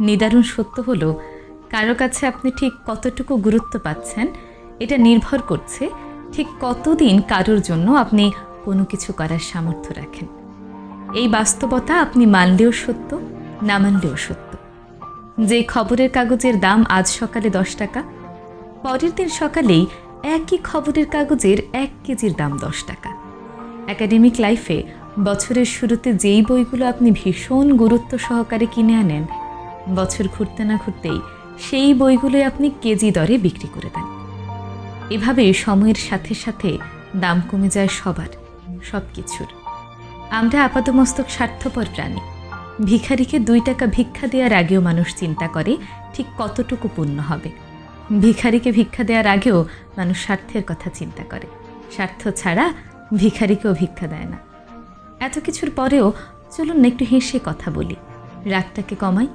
নিদারুণ সত্য হলো, কারো কাছে আপনি ঠিক কতটুকু গুরুত্ব পাচ্ছেন এটা নির্ভর করছে ঠিক কতদিন কারোর জন্য আপনি কোনো কিছু করার সামর্থ্য রাখেন। এই বাস্তবতা আপনি মানলেও সত্য, না মানলেও সত্য। যে খবরের কাগজের দাম আজ সকালে 10 টাকা, পরের দিন সকালেই একই খবরের কাগজের 1 কেজির দাম 10 টাকা। একাডেমিক লাইফে বছরের শুরুতে যেই বইগুলো আপনি ভীষণ গুরুত্ব সহকারে কিনে আনেন, বছর ঘুরতে না ঘুরতেই সেই বইগুলোই আপনি কেজি দরে বিক্রি করে দেন। এভাবে সময়ের সাথে সাথে দাম কমে যায় সবার, সব কিছুর। আমরা আপাতমস্তক স্বার্থপর প্রাণী। ভিখারিকে 2 টাকা ভিক্ষা দেওয়ার আগেও মানুষ চিন্তা করে ঠিক কতটুকু পুণ্য হবে। ভিখারিকে ভিক্ষা দেওয়ার আগেও মানুষ স্বার্থের কথা চিন্তা করে। স্বার্থ ছাড়া ভিখারিকেও ভিক্ষা দেয় না। এত কিছুর পরেও চলুন না একটু হেসে কথা বলি, রাগটাকে কমাই।